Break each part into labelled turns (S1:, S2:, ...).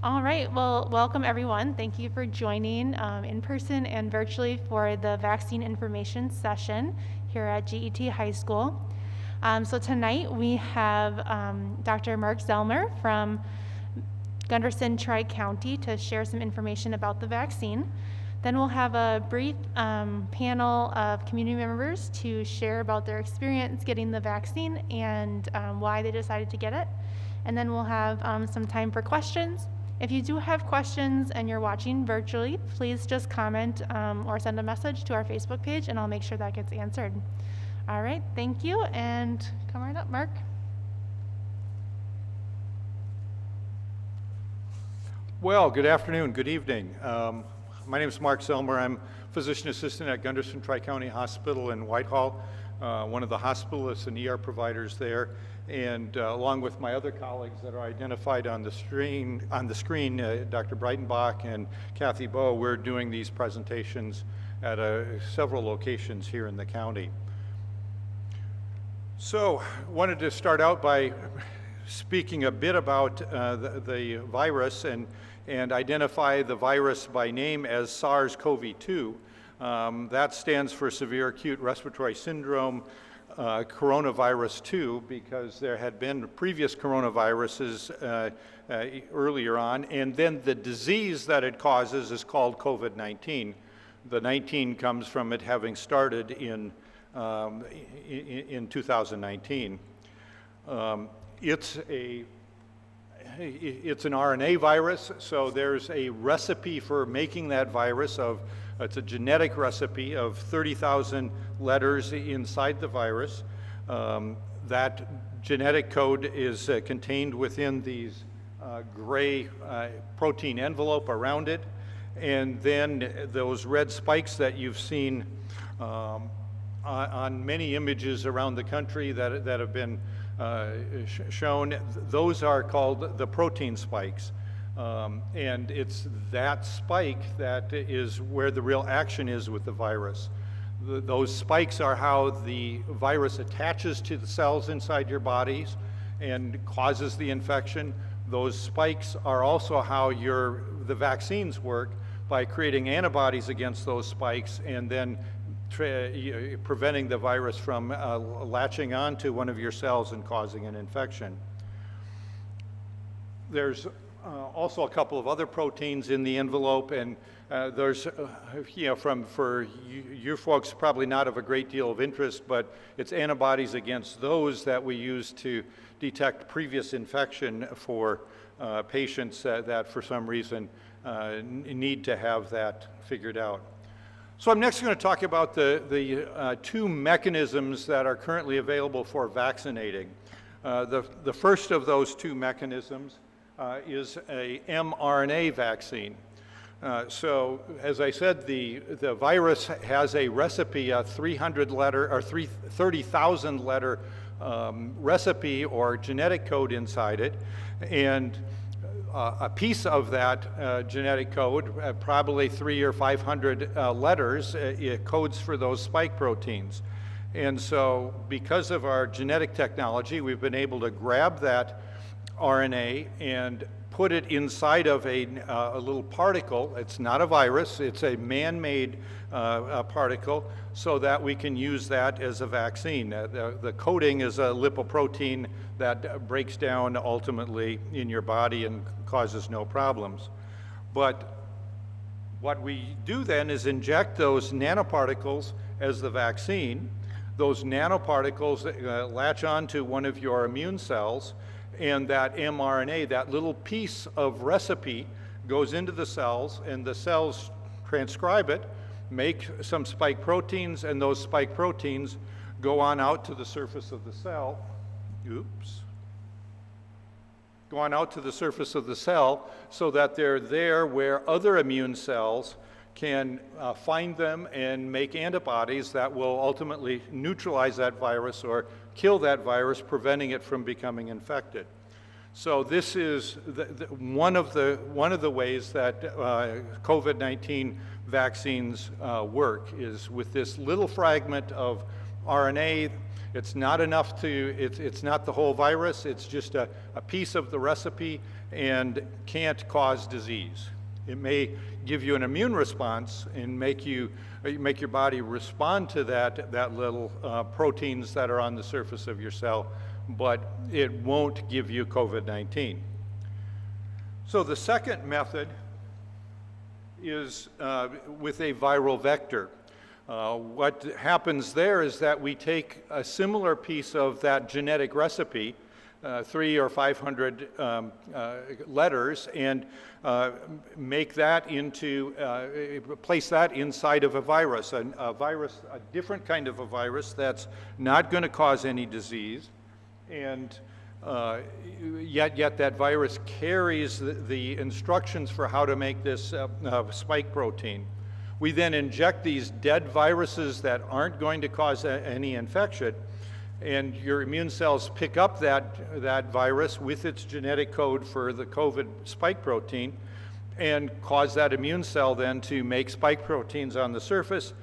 S1: All right, well, welcome everyone. Thank you for joining in person and virtually for the vaccine information session here at GET High School. So tonight we have Dr. Markzeller from Gunderson Tri-County to share some information about the vaccine. Then we'll have a brief panel of community members to share about their experience getting the vaccine and why they decided to get it. And then we'll have some time for questions. If you do have questions and you're watching virtually, please just comment or send a message to our Facebook page and I'll make sure that gets answered. All right, thank you, and come right up, Mark.
S2: Well, good afternoon, good evening. My name is Markzeller. I'm physician assistant at Gunderson Tri-County Hospital in Whitehall, one of the hospitalists and ER providers there. And along with my other colleagues that are identified on the screen, Dr. Breitenbach and Kathy Bowe, we're doing these presentations at several locations here in the county. So, wanted to start out by speaking a bit about the virus and identify the virus by name as SARS-CoV-2. That stands for Severe Acute Respiratory Syndrome Coronavirus 2, because there had been previous coronaviruses earlier on, and then the disease that it causes is called COVID-19. The 19 comes from it having started in 2019. It's an RNA virus, so there's a recipe for making that virus it's a genetic recipe of 30,000 letters inside the virus. That genetic code is contained within these gray protein envelope around it, and then those red spikes that you've seen on many images around the country that have been shown, those are called the protein spikes. And it's that spike that is where the real action is with the virus. Those spikes are how the virus attaches to the cells inside your bodies and causes the infection. Those spikes are also how the vaccines work, by creating antibodies against those spikes and then preventing the virus from latching onto one of your cells and causing an infection. There's also a couple of other proteins in the envelope, and there's, for you folks, probably not of a great deal of interest, but it's antibodies against those that we use to detect previous infection for patients that for some reason need to have that figured out. So I'm next going to talk about the two mechanisms that are currently available for vaccinating. The first of those two mechanisms is a mRNA vaccine. So, as I said, the virus has a recipe, a 30,000 letter recipe or genetic code inside it, and a piece of that genetic code, probably 300 or 500 letters, it codes for those spike proteins. And so, because of our genetic technology, we've been able to grab that RNA and put it inside of a little particle. It's not a virus, it's a man-made particle, so that we can use that as a vaccine. The coating is a lipoprotein that breaks down ultimately in your body and causes no problems. But what we do then is inject those nanoparticles as the vaccine. Those nanoparticles latch onto one of your immune cells, and that mRNA, that little piece of recipe, goes into the cells, and the cells transcribe it, make some spike proteins, and those spike proteins go on out to the surface of the cell. Go on out to the surface of the cell so that they're there where other immune cells can find them and make antibodies that will ultimately neutralize that virus or kill that virus, preventing it from becoming infected. So this is one of the ways that COVID-19 vaccines work, is with this little fragment of RNA. It's not enough to, it's not the whole virus, it's just a piece of the recipe, and can't cause disease. It may give you an immune response and make your body respond to that little proteins that are on the surface of your cell, but it won't give you COVID-19. So the second method is with a viral vector. What happens there is that we take a similar piece of that genetic recipe, 300 or 500 letters, and make that into, place that inside of a virus, a different kind of a virus that's not going to cause any disease, and yet that virus carries the instructions for how to make this spike protein. We then inject these dead viruses that aren't going to cause any infection, and your immune cells pick up that virus with its genetic code for the COVID spike protein and cause that immune cell then to make spike proteins on the surface.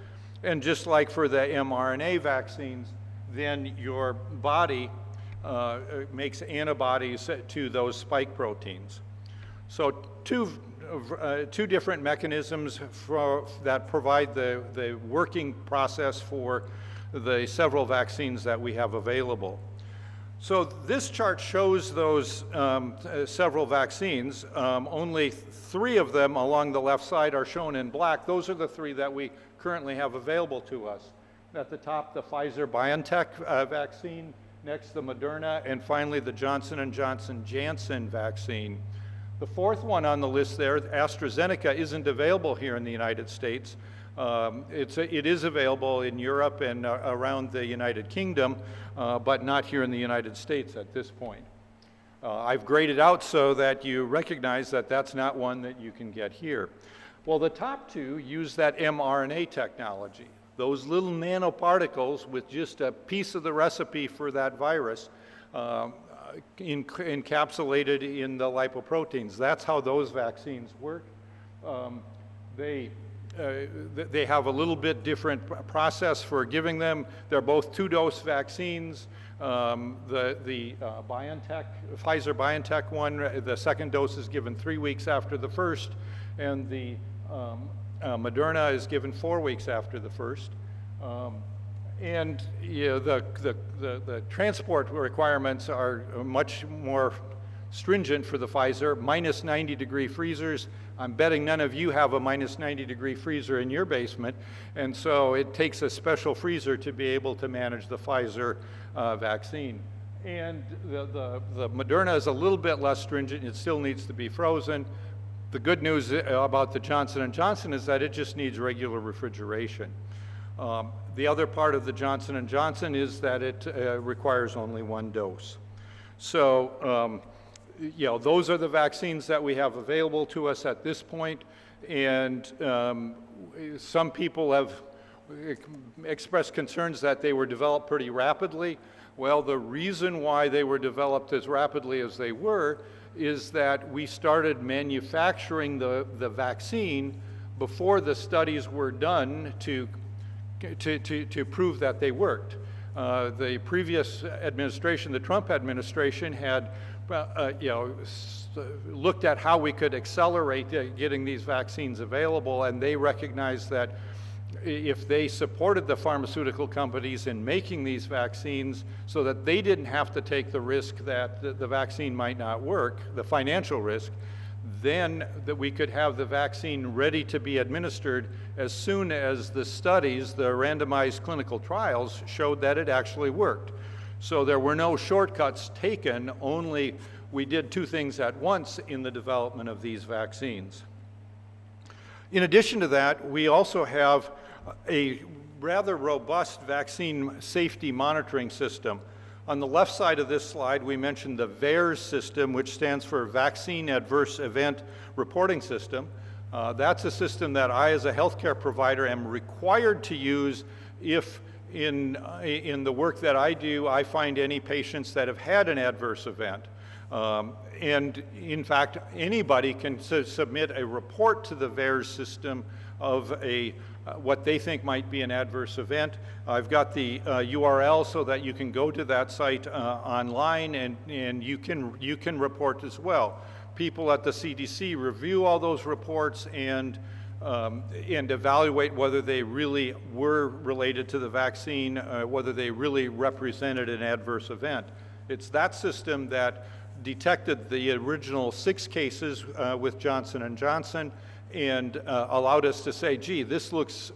S2: And just like for the mRNA vaccines, then your body makes antibodies to those spike proteins. So two different mechanisms that provide the working process for the several vaccines that we have available. So this chart shows those several vaccines. Only 3 of them along the left side are shown in black. Those are the 3 that we currently have available to us. At the top, the Pfizer-BioNTech vaccine, next the Moderna, and finally the Johnson & Johnson-Janssen vaccine. The 4th one on the list there, AstraZeneca, isn't available here in the United States. It is available in Europe and around the United Kingdom, but not here in the United States at this point. I've graded out so that you recognize that that's not one that you can get here. Well, the top 2 use that mRNA technology. Those little nanoparticles with just a piece of the recipe for that virus encapsulated in the lipoproteins. That's how those vaccines work. They have a little bit different process for giving them. They're both 2-dose vaccines. The Pfizer-BioNTech one, the second dose is given 3 weeks after the first, and the Moderna is given 4 weeks after the first. And the transport requirements are much more stringent for the Pfizer, minus 90-degree freezers. I'm betting none of you have a minus 90-degree freezer in your basement, and so it takes a special freezer to be able to manage the Pfizer vaccine. And the Moderna is a little bit less stringent. It still needs to be frozen. The good news about the Johnson & Johnson is that it just needs regular refrigeration. The other part of the Johnson & Johnson is that it requires only 1 dose. So, those are the vaccines that we have available to us at this point, and some people have expressed concerns that they were developed pretty rapidly. Well, the reason why they were developed as rapidly as they were is that we started manufacturing the vaccine before the studies were done to prove that they worked. The previous administration, the Trump administration, had looked at how we could accelerate getting these vaccines available, and they recognized that if they supported the pharmaceutical companies in making these vaccines so that they didn't have to take the risk that the vaccine might not work, the financial risk, then that we could have the vaccine ready to be administered as soon as the studies, the randomized clinical trials, showed that it actually worked. So there were no shortcuts taken, only we did 2 things at once in the development of these vaccines. In addition to that, we also have a rather robust vaccine safety monitoring system. On the left side of this slide, we mentioned the VAERS system, which stands for Vaccine Adverse Event Reporting System. That's a system that I, as a healthcare provider, am required to use if in the work that I do, I find any patients that have had an adverse event. And in fact, anybody can submit a report to the VAERS system of what they think might be an adverse event. I've got the URL so that you can go to that site online and you can report as well. people at the CDC review all those reports and evaluate whether they really were related to the vaccine, whether they really represented an adverse event. It's that system that detected the original 6 cases with Johnson & Johnson and allowed us to say, gee, this looks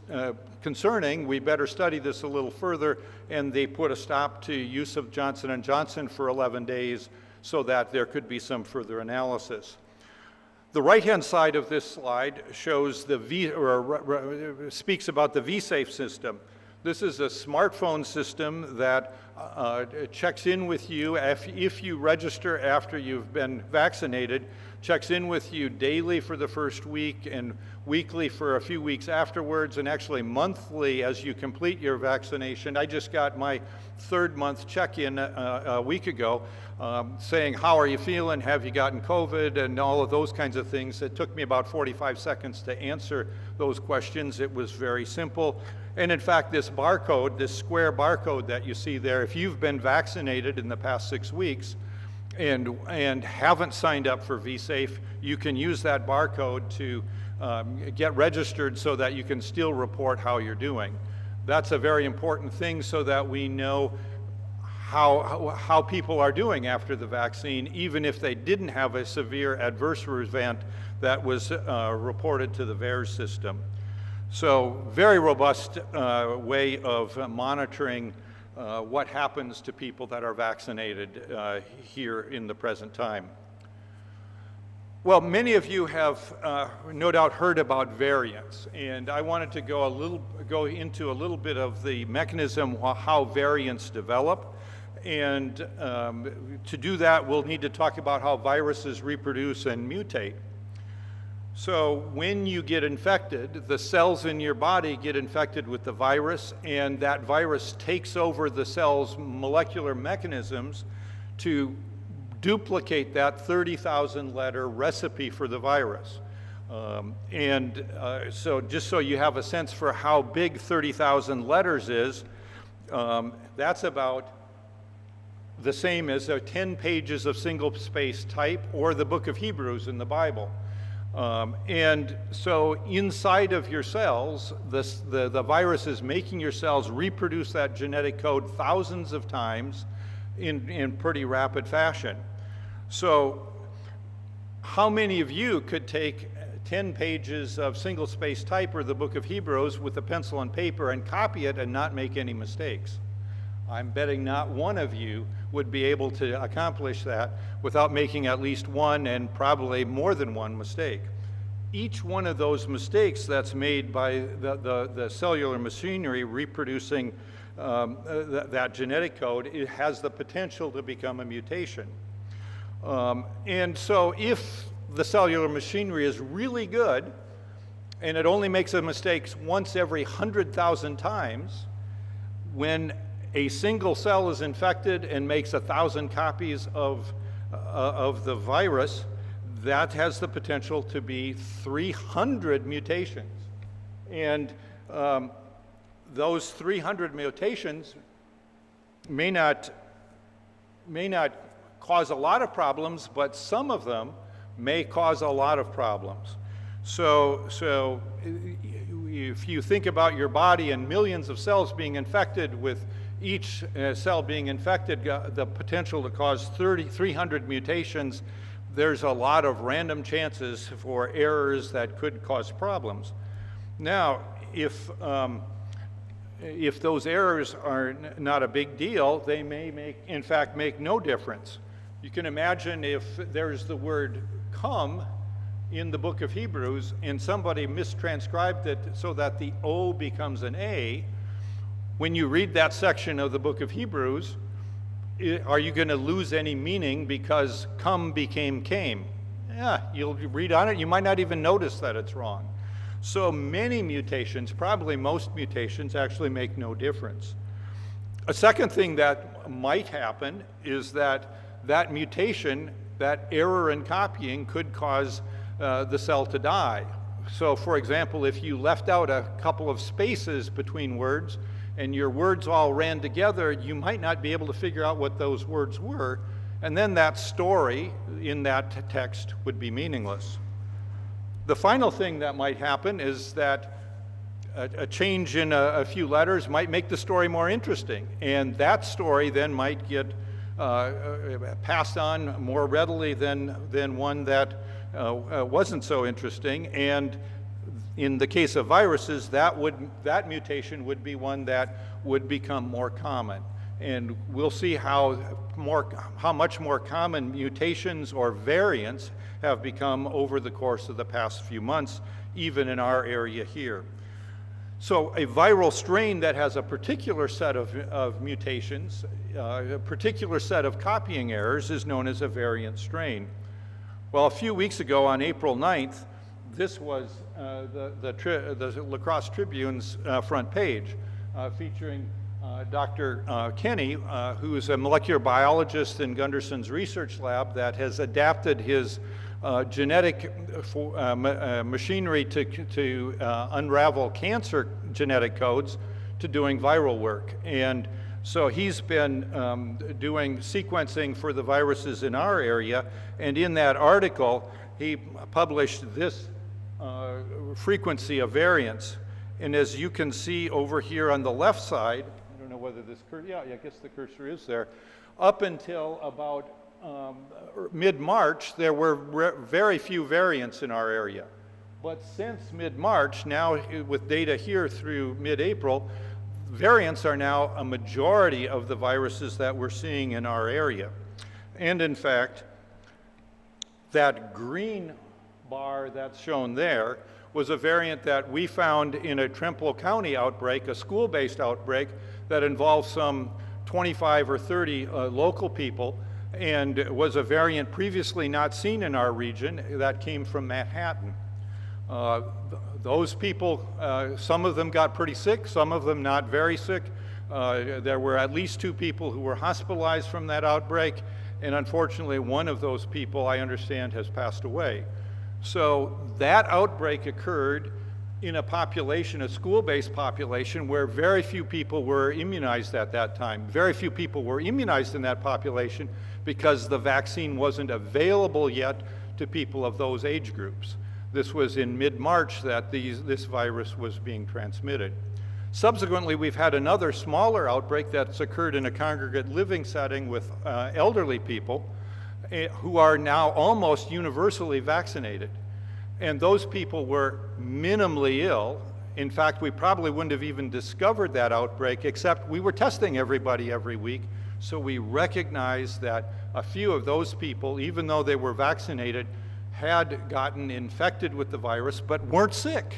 S2: concerning, we better study this a little further, and they put a stop to use of Johnson & Johnson for 11 days so that there could be some further analysis. The right-hand side of this slide shows speaks about the V-Safe system. This is a smartphone system that checks in with you if you register after you've been vaccinated, checks in with you daily for the first week and weekly for a few weeks afterwards, and actually monthly as you complete your vaccination. I just got my 3rd month check-in a week ago saying, how are you feeling? Have you gotten COVID? And all of those kinds of things. It took me about 45 seconds to answer those questions. It was very simple. And in fact, this barcode, this square barcode that you see there, if you've been vaccinated in the past 6 weeks and haven't signed up for V-Safe, you can use that barcode to get registered so that you can still report how you're doing. That's a very important thing so that we know how people are doing after the vaccine, even if they didn't have a severe adverse event that was reported to the VAERS system. So very robust way of monitoring what happens to people that are vaccinated here in the present time. Well, many of you have no doubt heard about variants, and I wanted to go into a little bit of the mechanism how variants develop. And to do that, we'll need to talk about how viruses reproduce and mutate. So when you get infected, the cells in your body get infected with the virus, and that virus takes over the cell's molecular mechanisms to duplicate that 30,000 letter recipe for the virus. So just so you have a sense for how big 30,000 letters is, that's about the same as 10 pages of single-space type or the book of Hebrews in the Bible. And so inside of your cells, the virus is making your cells reproduce that genetic code thousands of times in pretty rapid fashion. So how many of you could take 10 pages of single-space type or the book of Hebrews with a pencil and paper and copy it and not make any mistakes? I'm betting not one of you would be able to accomplish that without making at least one and probably more than one mistake. Each one of those mistakes that's made by the cellular machinery reproducing that genetic code, it has the potential to become a mutation. And so if the cellular machinery is really good and it only makes a mistake once every 100,000 times, when a single cell is infected and makes 1,000 copies of the virus, that has the potential to be 300 mutations. And those 300 mutations may not cause a lot of problems, but some of them may cause a lot of problems. So if you think about your body and millions of cells being infected, with each cell being infected, the potential to cause 300 mutations, there's a lot of random chances for errors that could cause problems. Now, if those errors are not a big deal, they may in fact make no difference. You can imagine if there's the word come in the book of Hebrews and somebody mistranscribed it so that the O becomes an A. When you read that section of the book of Hebrews, are you going to lose any meaning because come became came? Yeah, you'll read on it, you might not even notice that it's wrong. So many mutations, probably most mutations, actually make no difference. A second thing that might happen is that mutation, that error in copying, could cause the cell to die. So for example, if you left out a couple of spaces between words and your words all ran together, you might not be able to figure out what those words were, and then that story in that text would be meaningless. The final thing that might happen is that a change in a few letters might make the story more interesting, and that story then might get passed on more readily than one that wasn't so interesting. And in the case of viruses, that mutation would be one that would become more common. And we'll see how much more common mutations or variants have become over the course of the past few months, even in our area here. So a viral strain that has a particular set of mutations, a particular set of copying errors, is known as a variant strain. Well, a few weeks ago on April 9th, this was the La Crosse Tribune's front page, featuring Dr. Kenny, who is a molecular biologist in Gunderson's research lab that has adapted his genetic machinery to unravel cancer genetic codes to doing viral work. And so he's been doing sequencing for the viruses in our area, and in that article he published this frequency of variants. And as you can see over here on the left side, I don't know whether this cursor, yeah, I guess the cursor is there, up until about mid-March, there were very few variants in our area. But since mid-March, now with data here through mid-April, variants are now a majority of the viruses that we're seeing in our area. And in fact, that green bar that's shown there was a variant that we found in a Trempealeau County outbreak, a school-based outbreak that involved some 25 or 30 local people, and was a variant previously not seen in our region that came from Manhattan. Those people, some of them got pretty sick, some of them not very sick. There were at least 2 people who were hospitalized from that outbreak, and unfortunately one of those people, I understand, has passed away. So that outbreak occurred in a population, a school-based population, where very few people were immunized at that time. Very few people were immunized in that population because the vaccine wasn't available yet to people of those age groups. This was in mid-March that this virus was being transmitted. Subsequently, we've had another smaller outbreak that's occurred in a congregate living setting with elderly people who are now almost universally vaccinated. And those people were minimally ill. In fact, we probably wouldn't have even discovered that outbreak, except we were testing everybody every week. So we recognized that a few of those people, even though they were vaccinated, had gotten infected with the virus, but weren't sick.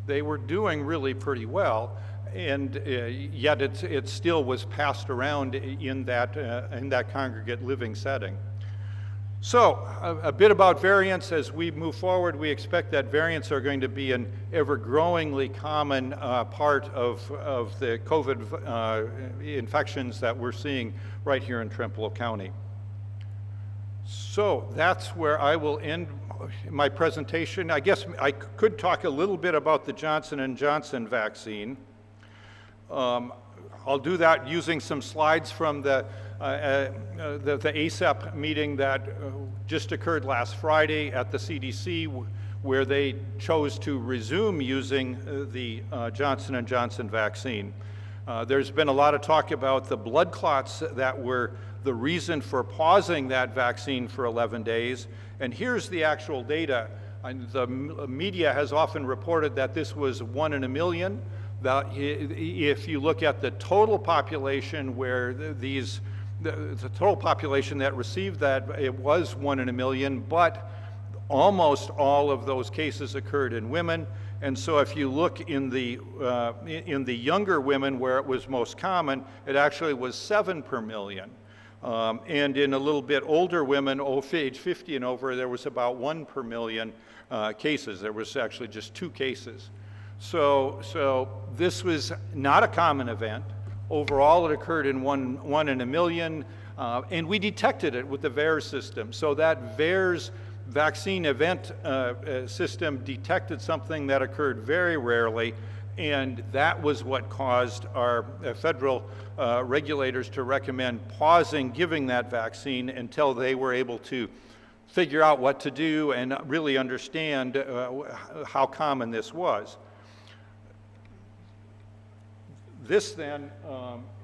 S2: They were doing really pretty well, and yet it still was passed around in that congregate living setting. So a bit about variants. As we move forward, we expect that variants are going to be an ever-growingly common part of the COVID infections that we're seeing right here in Trempealeau County. So that's where I will end my presentation. I guess I could talk a little bit about the Johnson & Johnson vaccine. I'll do that using some slides from the ASAP meeting that just occurred last Friday at the CDC, where they chose to resume using the Johnson & Johnson vaccine. There's been a lot of talk about the blood clots that were the reason for pausing that vaccine for 11 days. And here's the actual data. The media has often reported that this was 1 in a million. If you look at the total population where the total population that received that, it was 1 in a million, but almost all of those cases occurred in women. And so if you look in the younger women where it was most common, it actually was 7 per million. And in a little bit older women, age 50 and over, there was about 1 per million cases. There was actually just 2 cases. So this was not a common event. Overall, it occurred in one in a million, and we detected it with the VAERS system. So that VAERS vaccine event system detected something that occurred very rarely, And that was what caused our federal regulators to recommend pausing giving that vaccine until they were able to figure out what to do and really understand how common this was. This then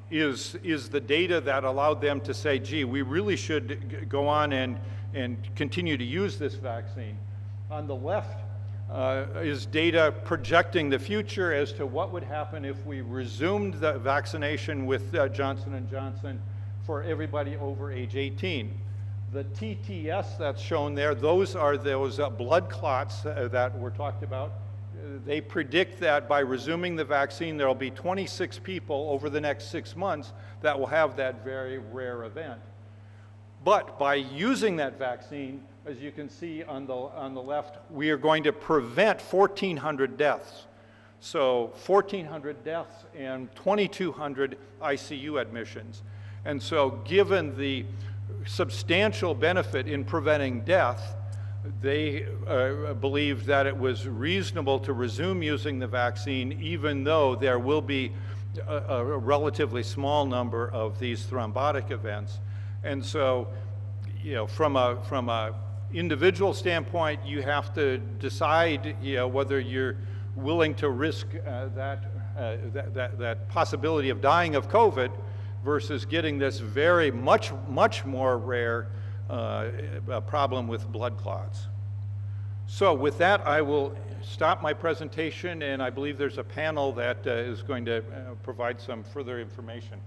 S2: is the data that allowed them to say, gee, we really should go on and continue to use this vaccine. On the left is data projecting the future as to what would happen if we resumed the vaccination with Johnson & Johnson for everybody over age 18. The TTS that's shown there, those are those blood clots that were talked about. They predict that by resuming the vaccine, there will be 26 people over the next 6 months that will have that very rare event. But by using that vaccine, as you can see on the left, we are going to prevent 1,400 deaths. So 1,400 deaths and 2,200 ICU admissions. And so given the substantial benefit in preventing death, they believed that it was reasonable to resume using the vaccine even though there will be a relatively small number of these thrombotic events. And so, you know, from a individual standpoint, you have to decide, you know, whether you're willing to risk that possibility of dying of COVID versus getting this very much more rare problem with blood clots. So with that, I will stop my presentation, and I believe there's a panel that is going to provide some further information.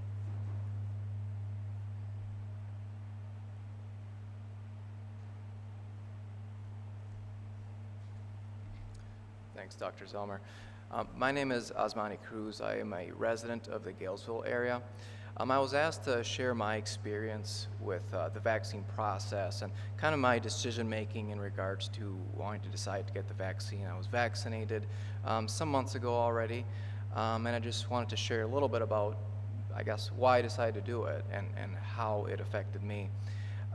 S3: Thanks, Dr. Zellmer. My name is Osman Cruz. I am a resident of the Galesville area. I was asked to share my experience with the vaccine process and kind of my decision-making in regards to wanting to decide to get the vaccine. I was vaccinated some months ago already, and I just wanted to share a little bit about, I guess, why I decided to do it and how it affected me.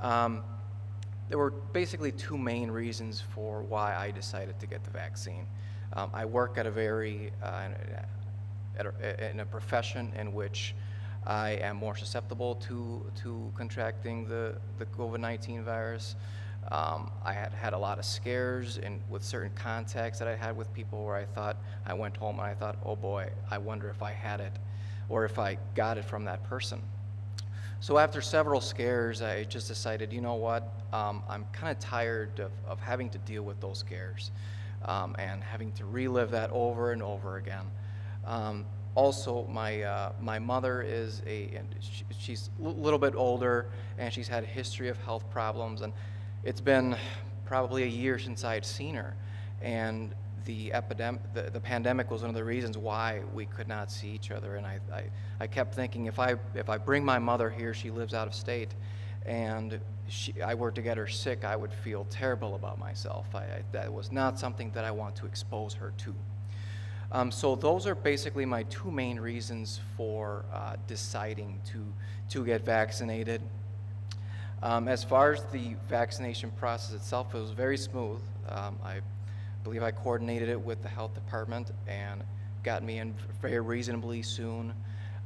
S3: There were basically two main reasons for why I decided to get the vaccine. I work at in a profession in which I am more susceptible to contracting the COVID-19 virus. I had a lot of scares with certain contacts that I had with people where I went home and I thought, oh boy, I wonder if I had it or if I got it from that person. So after several scares, I just decided, you know what, I'm kind of tired of having to deal with those scares and having to relive that over and over again. Also, my mother she's a little bit older, and she's had a history of health problems, and it's been probably a year since I had seen her. And the pandemic was one of the reasons why we could not see each other. And I kept thinking, if I bring my mother here, she lives out of state, and I were to get her sick, I would feel terrible about myself. That was not something that I want to expose her to. So those are basically my two main reasons for deciding to get vaccinated. As far as the vaccination process itself, it was very smooth. I believe I coordinated it with the health department and got me in very reasonably soon.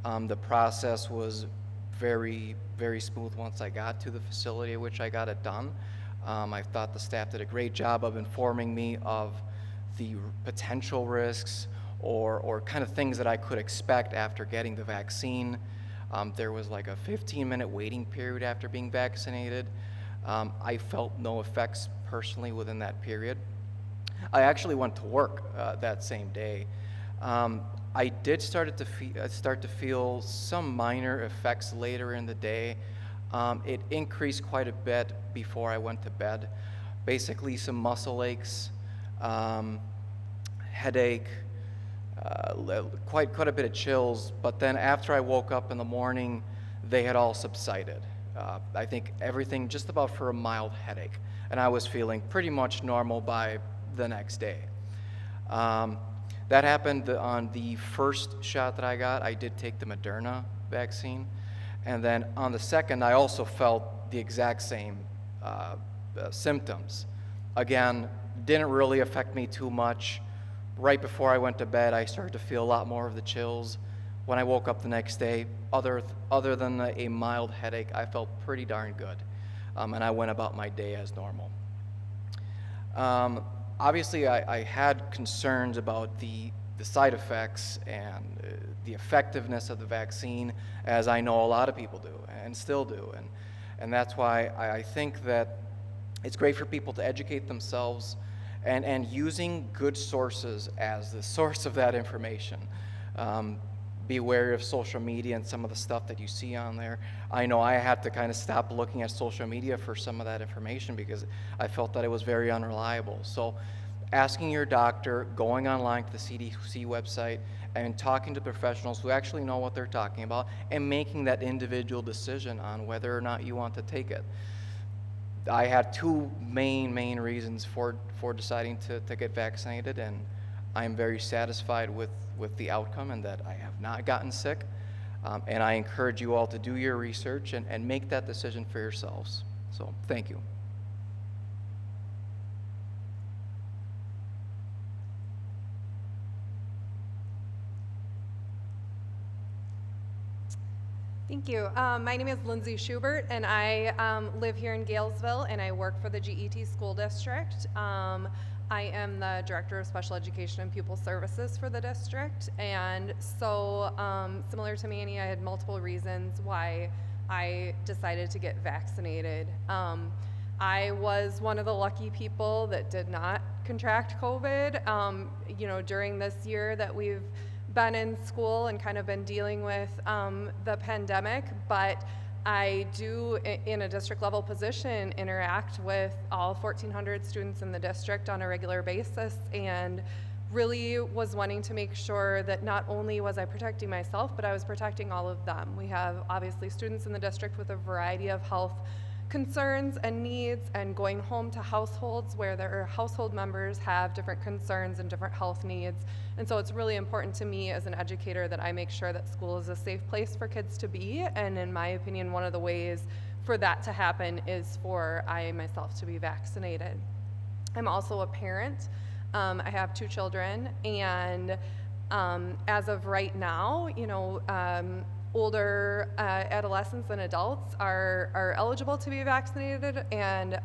S3: The process was very, very smooth once I got to the facility at which I got it done. I thought the staff did a great job of informing me of the potential risks or kind of things that I could expect after getting the vaccine. There was like a 15-minute waiting period after being vaccinated. I felt no effects personally within that period. I actually went to work that same day. I did start to feel some minor effects later in the day. It increased quite a bit before I went to bed. Basically some muscle aches, headache, quite a bit of chills, but then after I woke up in the morning, they had all subsided. I think everything just about for a mild headache, and I was feeling pretty much normal by the next day. That happened on the first shot that I got. I did take the Moderna vaccine, and then on the second, I also felt the exact same symptoms. Again, didn't really affect me too much. Right before I went to bed, I started to feel a lot more of the chills. When I woke up the next day, other than a mild headache, I felt pretty darn good. And I went about my day as normal. Obviously, I had concerns about the side effects and the effectiveness of the vaccine, as I know a lot of people do and still do. And that's why I think that it's great for people to educate themselves and using good sources as the source of that information. Be wary of social media and some of the stuff that you see on there. I know I had to kind of stop looking at social media for some of that information because I felt that it was very unreliable. So asking your doctor, going online to the CDC website, and talking to professionals who actually know what they're talking about, and making that individual decision on whether or not you want to take it. I had two main reasons for deciding to get vaccinated, and I'm very satisfied with the outcome and that I have not gotten sick. And I encourage you all to do your research and make that decision for yourselves. So thank you.
S4: Thank you. My name is Lindsey Schubert, and I live here in Galesville, and I work for the GET School District. I am the Director of Special Education and Pupil Services for the district, and so similar to Manny, I had multiple reasons why I decided to get vaccinated. I was one of the lucky people that did not contract COVID. You know, during this year that we've been in school and kind of been dealing with the pandemic, but I do, in a district level position, interact with all 1,400 students in the district on a regular basis, and really was wanting to make sure that not only was I protecting myself, but I was protecting all of them. We have obviously students in the district with a variety of health concerns and needs, and going home to households where their household members have different concerns and different health needs. And so it's really important to me as an educator that I make sure that school is a safe place for kids to be. And in my opinion, one of the ways for that to happen is for I myself to be vaccinated. I'm also a parent. I have 2 children, and as of right now, you know, older adolescents and adults are eligible to be vaccinated, and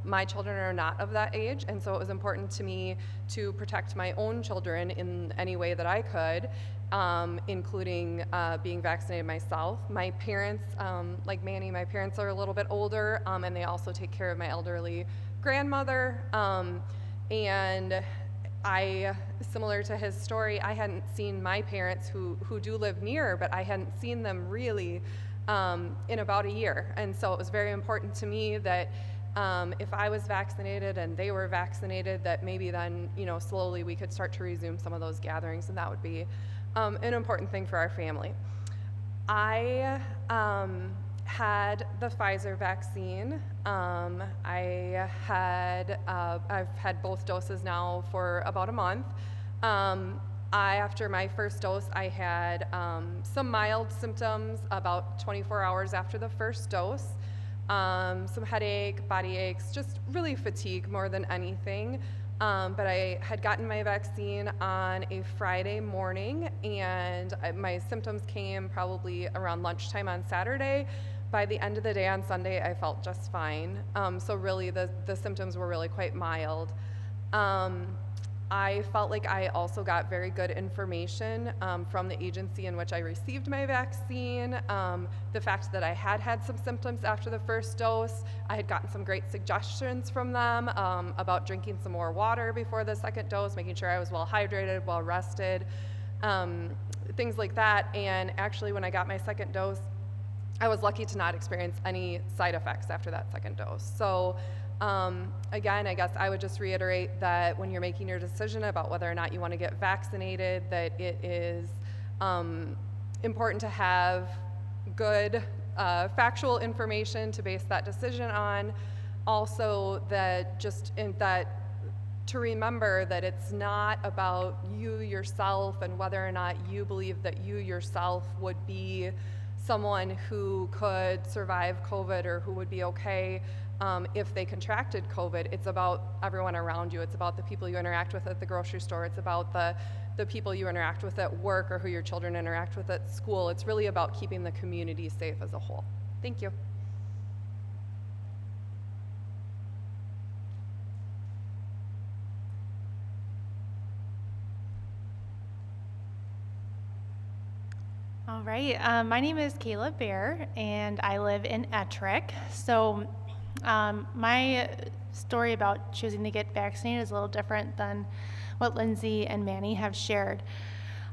S4: my children are not of that age, and so it was important to me to protect my own children in any way that I could, including being vaccinated myself. My parents, like Manny, my parents are a little bit older, and they also take care of my elderly grandmother, and I, similar to his story, I hadn't seen my parents who do live near, but I hadn't seen them really in about a year. And so it was very important to me that if I was vaccinated and they were vaccinated, that maybe then, you know, slowly we could start to resume some of those gatherings, and that would be an important thing for our family. I had the Pfizer vaccine. I've had both doses now for about a month. After my first dose, I had some mild symptoms about 24 hours after the first dose. Some headache, body aches, just really fatigue more than anything. But I had gotten my vaccine on a Friday morning, and my symptoms came probably around lunchtime on Saturday. By the end of the day on Sunday, I felt just fine. So really the symptoms were really quite mild. I felt like I also got very good information from the agency in which I received my vaccine. The fact that I had some symptoms after the first dose, I had gotten some great suggestions from them about drinking some more water before the second dose, making sure I was well hydrated, well rested, things like that. And actually when I got my second dose, I was lucky to not experience any side effects after that second dose. So again, I guess I would just reiterate that when you're making your decision about whether or not you want to get vaccinated, that it is important to have good factual information to base that decision on. Also, that to remember that it's not about you yourself and whether or not you believe that you yourself would be someone who could survive COVID or who would be okay. if they contracted COVID, it's about everyone around you. It's about the people you interact with at the grocery store. It's about the people you interact with at work or who your children interact with at school. It's really about keeping the community safe as a whole. Thank you.
S1: All right, my name is Baeer, and I live in Ettrick. So my story about choosing to get vaccinated is a little different than what Lindsey and Manny have shared.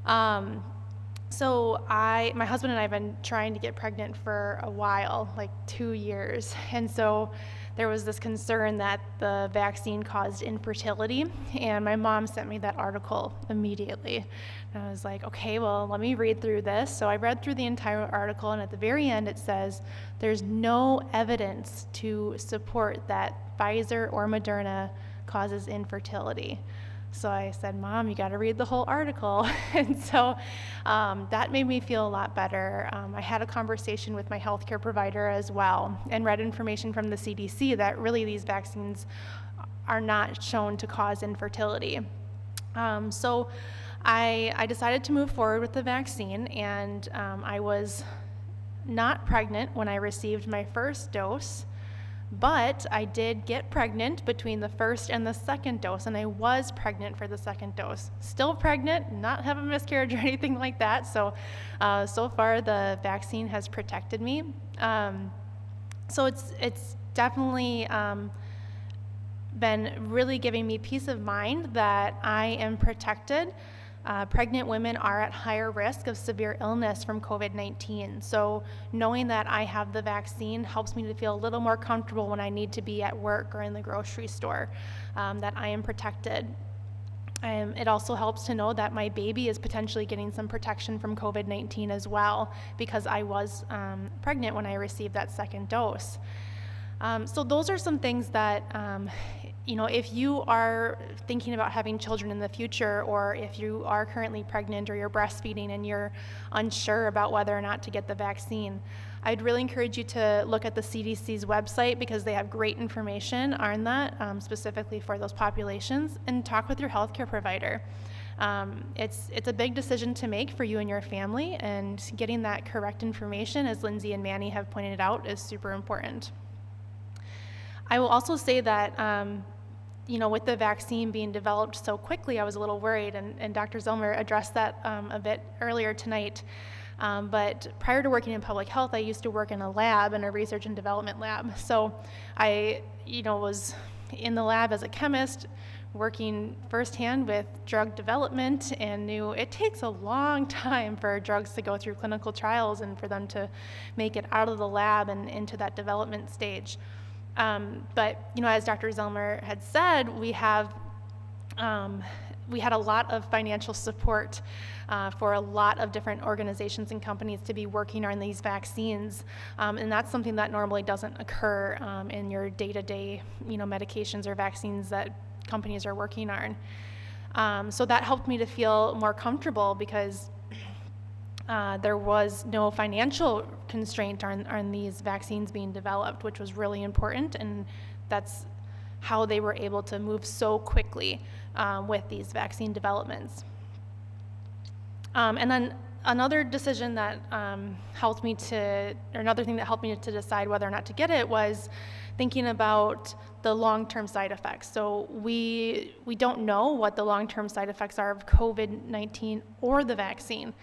S1: So my husband and I have been trying to get pregnant for a while, like 2 years. And so there was this concern that the vaccine caused infertility, and my mom sent me that article immediately. And I was like, okay, well, let me read through this. So I read through the entire article, and at the very end it says, there's no evidence to support that Pfizer or Moderna causes infertility. So I said, Mom, you got to read the whole article. And so that made me feel a lot better. I had a conversation with my healthcare provider as well and read information from the CDC that really these vaccines are not shown to cause infertility. So I decided to move forward with the vaccine, and I was not pregnant when I received my first dose. But I did get pregnant between the first and the second dose, and I was pregnant for the second dose. Still pregnant, not have a miscarriage or anything like that. So, so far the vaccine has protected me. So it's definitely been really giving me peace of mind that I am protected. Pregnant women are at higher risk of severe illness from COVID-19. So knowing that I have the vaccine helps me to feel a little more comfortable when I need to be at work or in the grocery store, that I am protected. It also helps to know that my baby is potentially getting some protection from COVID-19 as well, because I was pregnant when I received that second dose. So those are some things that, if you are thinking about having children in the future, or if you are currently pregnant or you're breastfeeding and you're unsure about whether or not to get the vaccine, I'd really encourage you to look at the CDC's website, because they have great information on that, specifically for those populations, and talk with your healthcare provider. It's a big decision to make for you and your family, and getting that correct information, as Lindsey and Manny have pointed out, is super important. I will also say that with the vaccine being developed so quickly, I was a little worried, and Dr. Zellmer addressed that a bit earlier tonight. But prior to working in public health, I used to work in a lab, in a research and development lab. So I, was in the lab as a chemist, working firsthand with drug development, and knew it takes a long time for drugs to go through clinical trials and for them to make it out of the lab and into that development stage. But as Dr. Zellmer had said, we had a lot of financial support for a lot of different organizations and companies to be working on these vaccines, and that's something that normally doesn't occur in your day-to-day, medications or vaccines that companies are working on. So that helped me to feel more comfortable, because there was no financial constraint on these vaccines being developed, which was really important, and that's how they were able to move so quickly with these vaccine developments. And then another decision that another thing that helped me to decide whether or not to get it was thinking about the long-term side effects. So we don't know what the long-term side effects are of COVID-19 or the vaccine.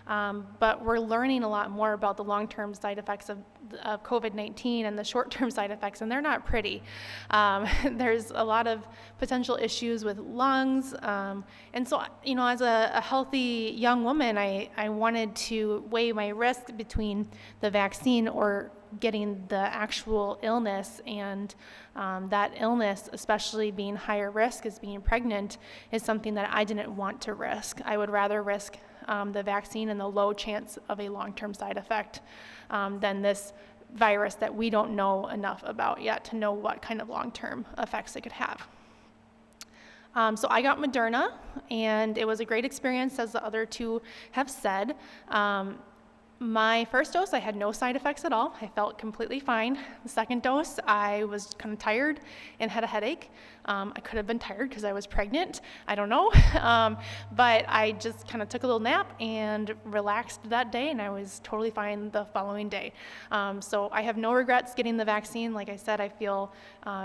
S1: But we're learning a lot more about the long-term side effects of COVID-19 and the short-term side effects, and they're not pretty. There's a lot of potential issues with lungs, and so, as a healthy young woman, I wanted to weigh my risk between the vaccine or getting the actual illness, and that illness, especially being higher risk as being pregnant, is something that I didn't want to risk. I would rather risk the vaccine and the low chance of a long-term side effect than this virus that we don't know enough about yet to know what kind of long-term effects it could have. So I got Moderna, and it was a great experience, as the other two have said. My first dose, I had no side effects at all. I felt completely fine. The second dose, I was kind of tired and had a headache. I could have been tired because I was pregnant. I don't know. But I just kind of took a little nap and relaxed that day, and I was totally fine the following day. So I have no regrets getting the vaccine. Like I said, I feel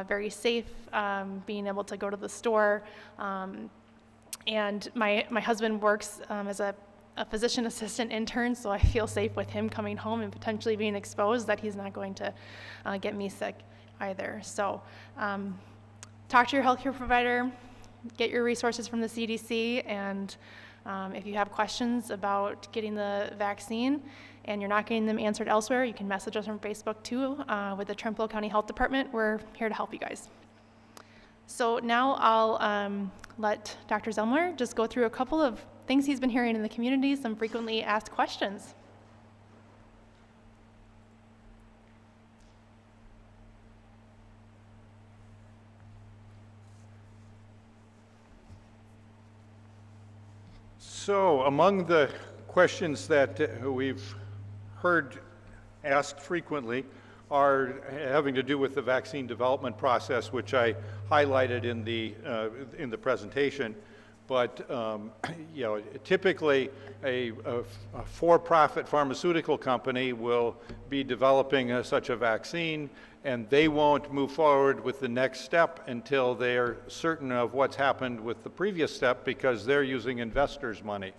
S1: very safe being able to go to the store. And my husband works as a physician assistant intern, so I feel safe with him coming home and potentially being exposed that he's not going to get me sick either. So talk to your healthcare provider, get your resources from the CDC, and if you have questions about getting the vaccine and you're not getting them answered elsewhere, you can message us on Facebook too with the Trempealeau County Health Department. We're here to help you guys. So now I'll let Dr. Zellmer just go through a couple of things he's been hearing in the community, some frequently asked questions.
S2: So among the questions that we've heard asked frequently are having to do with the vaccine development process, which I highlighted in the presentation. But you know, typically a for-profit pharmaceutical company will be developing such a vaccine, and they won't move forward with the next step until they're certain of what's happened with the previous step, because they're using investors' money.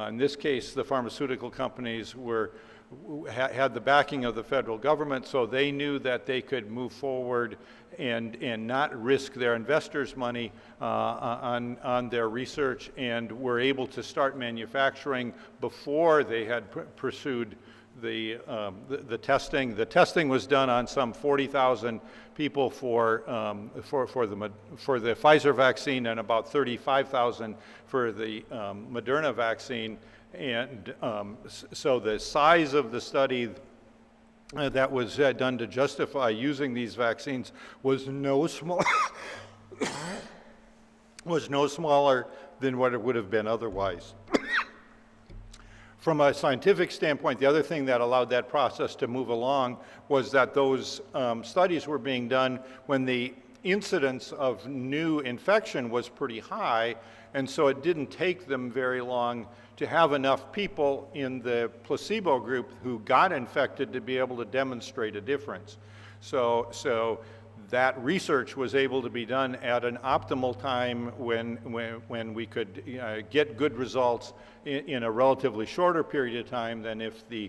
S2: In this case, the pharmaceutical companies had the backing of the federal government, so they knew that they could move forward and not risk their investors' money on their research, and were able to start manufacturing before they had pursued the testing. The testing was done on some 40,000 people for the Pfizer vaccine, and about 35,000 for the Moderna vaccine. And so the size of the study that was done to justify using these vaccines was no smaller than what it would have been otherwise. From a scientific standpoint, the other thing that allowed that process to move along was that those studies were being done when the incidence of new infection was pretty high, and so it didn't take them very long to have enough people in the placebo group who got infected to be able to demonstrate a difference. So that research was able to be done at an optimal time when we could get good results in a relatively shorter period of time than if the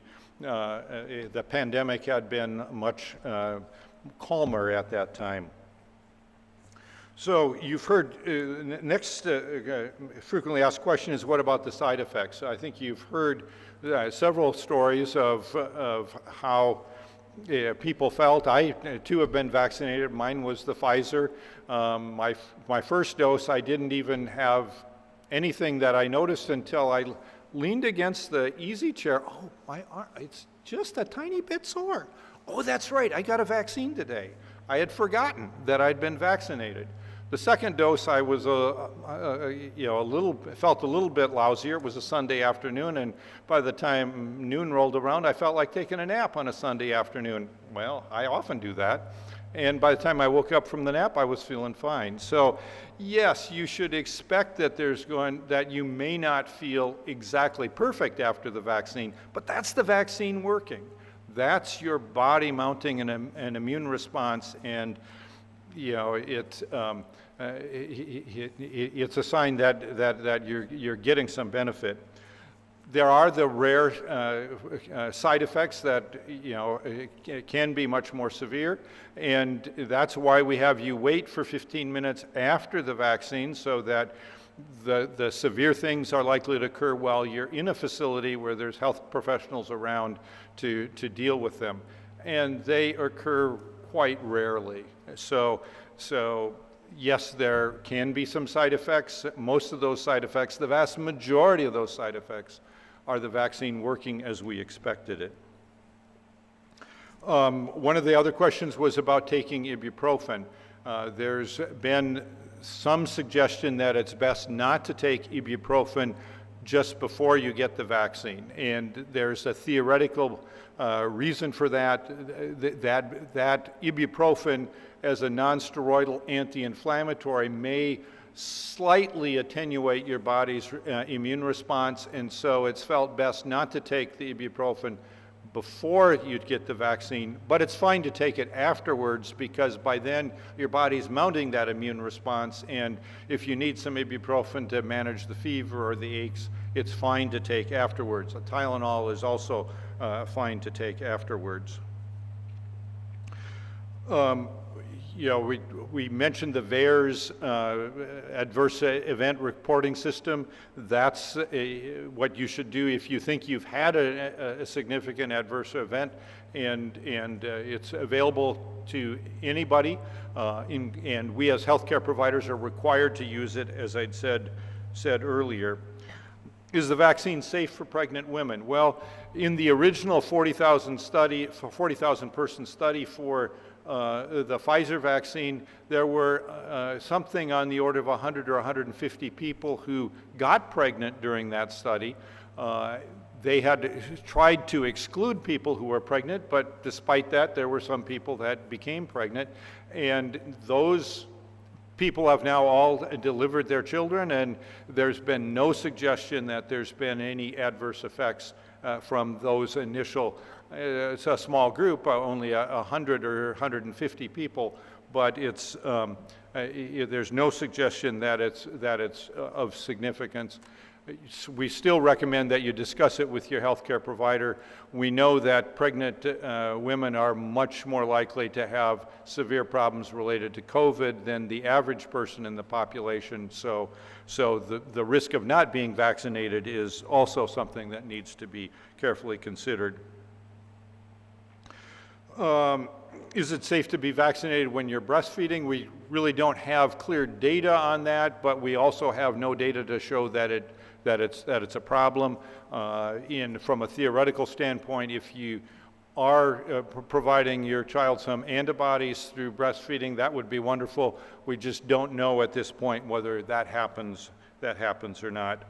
S2: pandemic had been much calmer at that time. So you've heard, next frequently asked question is, what about the side effects? I think you've heard several stories of how people felt. I too have been vaccinated. Mine was the Pfizer. My first dose, I didn't even have anything that I noticed until I leaned against the easy chair. Oh, my arm, it's just a tiny bit sore. Oh, that's right, I got a vaccine today. I had forgotten that I'd been vaccinated. The second dose, I was felt a little bit lousier. It was a Sunday afternoon, and by the time noon rolled around, I felt like taking a nap on a Sunday afternoon. Well, I often do that. And by the time I woke up from the nap, I was feeling fine. So, yes, you should expect that that you may not feel exactly perfect after the vaccine, but that's the vaccine working. That's your body mounting an immune response, and you know, it's a sign that you're getting some benefit. There are the rare side effects that can be much more severe, and that's why we have you wait for 15 minutes after the vaccine, so that the severe things are likely to occur while you're in a facility where there's health professionals around to deal with them, and they occur quite rarely. So yes, there can be some side effects. Most of those side effects, the vast majority of those side effects, are the vaccine working as we expected it. One of the other questions was about taking ibuprofen. There's been some suggestion that it's best not to take ibuprofen just before you get the vaccine. And there's a theoretical reason for that, that ibuprofen as a non-steroidal anti-inflammatory may slightly attenuate your body's immune response, and so it's felt best not to take the ibuprofen before you'd get the vaccine, but it's fine to take it afterwards because by then your body's mounting that immune response, and if you need some ibuprofen to manage the fever or the aches, it's fine to take afterwards. A Tylenol is also fine to take afterwards. You know, we mentioned the Baeer's adverse event reporting system. That's what you should do if you think you've had a significant adverse event, and it's available to anybody. And we as healthcare providers are required to use it, as I'd said earlier. Is the vaccine safe for pregnant women? Well, in the original 40,000 person study for the Pfizer vaccine, there were something on the order of 100 or 150 people who got pregnant during that study. They had tried to exclude people who were pregnant, but despite that, there were some people that became pregnant, and those people have now all delivered their children, and there's been no suggestion that there's been any adverse effects from those initial. It's a small group, only 100 or 150 people, but it's there's no suggestion that it's of significance. We still recommend that you discuss it with your healthcare provider. We know that pregnant women are much more likely to have severe problems related to COVID than the average person in the population. So the risk of not being vaccinated is also something that needs to be carefully considered. Is it safe to be vaccinated when you're breastfeeding? We really don't have clear data on that, but we also have no data to show that it's a problem. From a theoretical standpoint, if you are providing your child some antibodies through breastfeeding, that would be wonderful. We just don't know at this point whether that happens or not.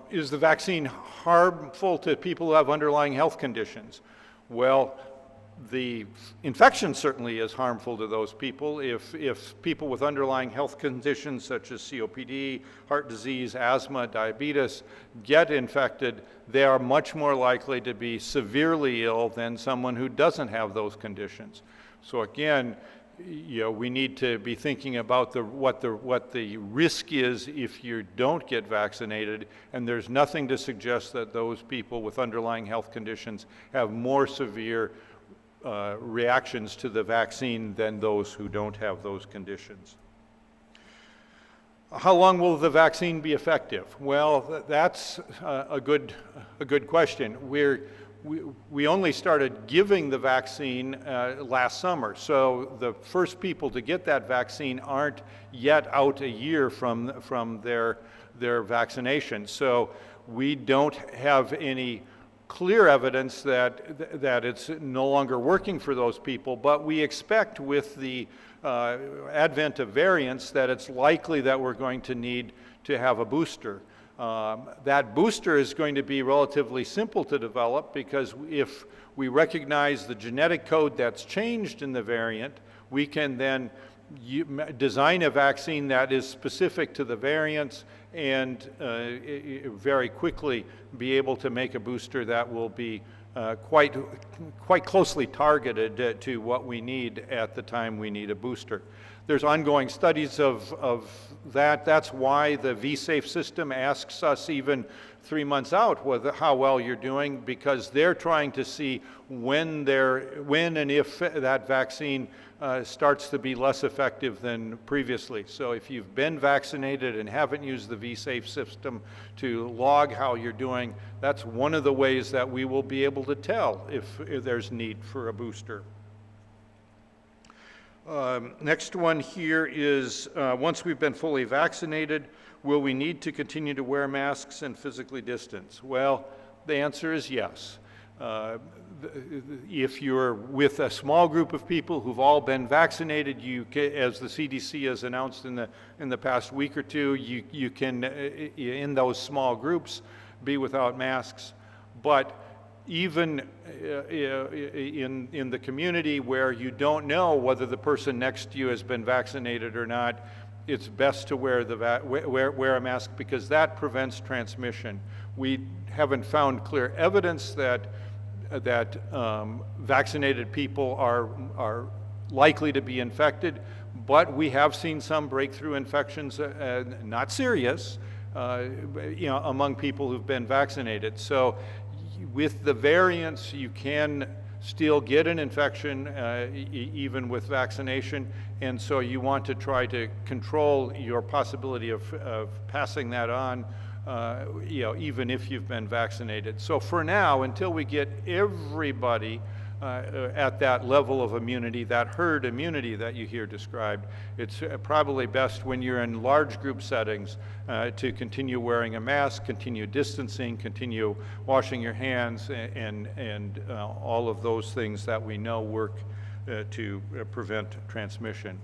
S2: Is the vaccine harmful to people who have underlying health conditions? Well, the infection certainly is harmful to those people. If people with underlying health conditions such as COPD, heart disease, asthma, diabetes get infected, they are much more likely to be severely ill than someone who doesn't have those conditions. So again, we need to be thinking about what the risk is if you don't get vaccinated, and there's nothing to suggest that those people with underlying health conditions have more severe reactions to the vaccine than those who don't have those conditions. How long will the vaccine be effective? Well, that's a good question. We only started giving the vaccine last summer, so the first people to get that vaccine aren't yet out a year from their vaccination. So we don't have any clear evidence that it's no longer working for those people, but we expect with the advent of variants that it's likely that we're going to need to have a booster. That booster is going to be relatively simple to develop because if we recognize the genetic code that's changed in the variant, we can then design a vaccine that is specific to the variants and very quickly be able to make a booster that will be quite closely targeted to what we need at the time we need a booster. There's ongoing studies of that. That's why the V-Safe system asks us even 3 months out how well you're doing, because they're trying to see when and if that vaccine starts to be less effective than previously. So if you've been vaccinated and haven't used the V-Safe system to log how you're doing, that's one of the ways that we will be able to tell if there's need for a booster. Next one here is, once we've been fully vaccinated, will we need to continue to wear masks and physically distance? Well, the answer is yes. If you're with a small group of people who've all been vaccinated, you can, as the CDC has announced in the past week or two, you can, in those small groups, be without masks. But even in the community where you don't know whether the person next to you has been vaccinated or not, it's best to wear a mask, because that prevents transmission. We haven't found clear evidence that vaccinated people are likely to be infected, but we have seen some breakthrough infections, not serious, among people who've been vaccinated. So with the variants, you can still get an infection even with vaccination, and so you want to try to control your possibility of passing that on, even if you've been vaccinated. So for now, until we get everybody at that level of immunity, that herd immunity that you hear described, it's probably best when you're in large group settings to continue wearing a mask, continue distancing, continue washing your hands, and all of those things that we know work to prevent transmission.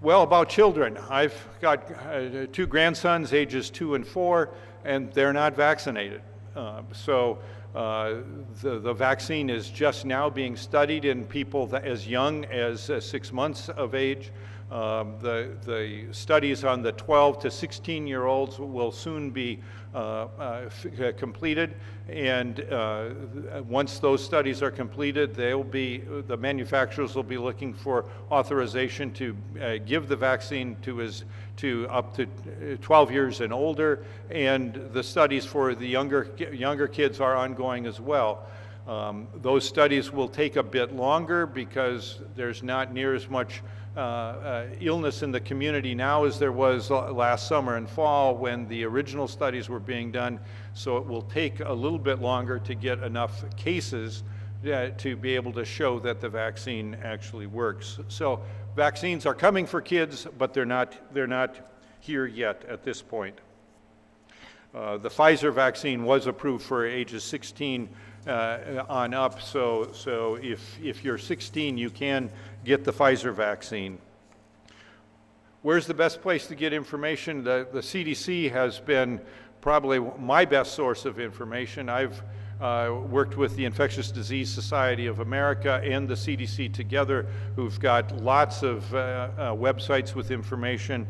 S2: Well, about children, I've got 2 grandsons, ages 2 and 4, and they're not vaccinated. The vaccine is just now being studied in people as young as 6 months of age. The studies on the 12 to 16-year-olds will soon be completed, and once those studies are completed, the manufacturers will be looking for authorization to give the vaccine to up to 12 years and older, and the studies for the younger kids are ongoing as well. Those studies will take a bit longer because there's not near as much illness in the community now as there was last summer and fall when the original studies were being done, so it will take a little bit longer to get enough cases to be able to show that the vaccine actually works. So vaccines are coming for kids, but they're not here yet at this point. The Pfizer vaccine was approved for ages 16 on up, so if you're 16, you can get the Pfizer vaccine. Where's the best place to get information? The CDC has been probably my best source of information. I've worked with the Infectious Disease Society of America and the CDC together, who've got lots of websites with information.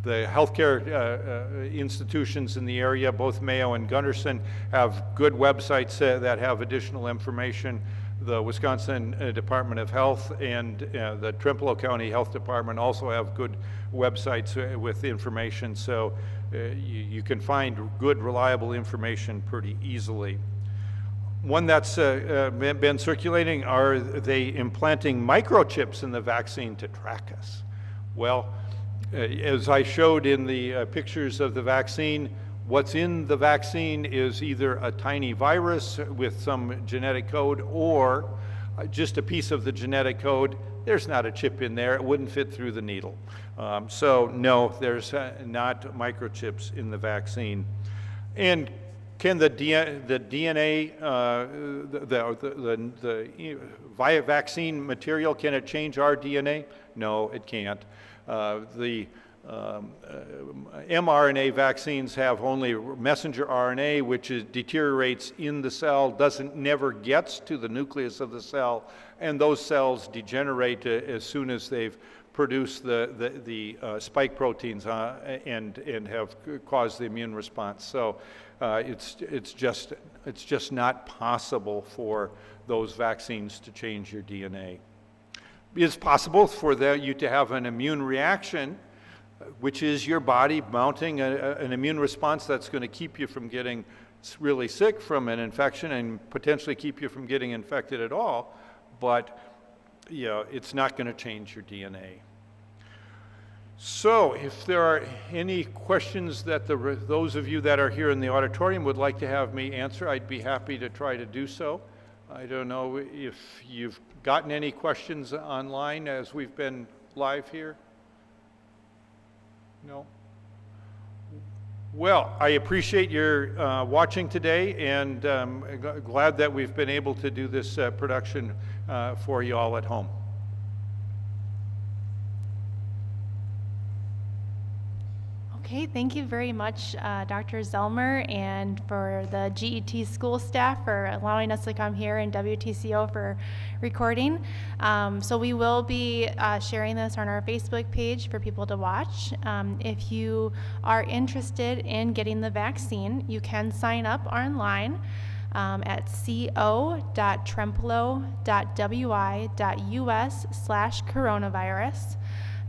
S2: The healthcare institutions in the area, both Mayo and Gundersen, have good websites that have additional information. The Wisconsin Department of Health and the Trempealeau County Health Department also have good websites with information, so you can find good, reliable information pretty easily. One that's been circulating, are they implanting microchips in the vaccine to track us? Well, as I showed in the pictures of the vaccine, what's in the vaccine is either a tiny virus with some genetic code or just a piece of the genetic code. There's not a chip in there. It wouldn't fit through the needle. So no, there's not microchips in the vaccine. And can the DNA, the vaccine material, can it change our DNA? No, it can't. The mRNA vaccines have only messenger RNA, which deteriorates in the cell, never gets to the nucleus of the cell, and those cells degenerate as soon as they've produced the spike proteins and have caused the immune response. So it's just not possible for those vaccines to change your DNA. It's possible for you to have an immune reaction, which is your body mounting an immune response that's going to keep you from getting really sick from an infection and potentially keep you from getting infected at all, but it's not going to change your DNA. So if there are any questions that those of you that are here in the auditorium would like to have me answer, I'd be happy to try to do so. I don't know if you've gotten any questions online as we've been live here? No? Well, I appreciate your watching today, and glad that we've been able to do this production for you all at home.
S1: Okay, thank you very much, Dr. Zellmer, and for the GET school staff for allowing us to come here in WTCO for recording. So we will be sharing this on our Facebook page for people to watch. If you are interested in getting the vaccine, you can sign up online at co.trempealeau.wi.us/coronavirus.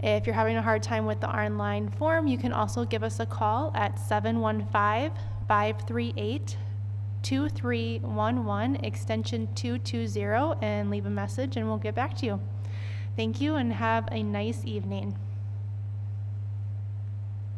S1: If you're having a hard time with the online form, you can also give us a call at 715-538-2311, extension 220, and leave a message, and we'll get back to you. Thank you, and have a nice evening.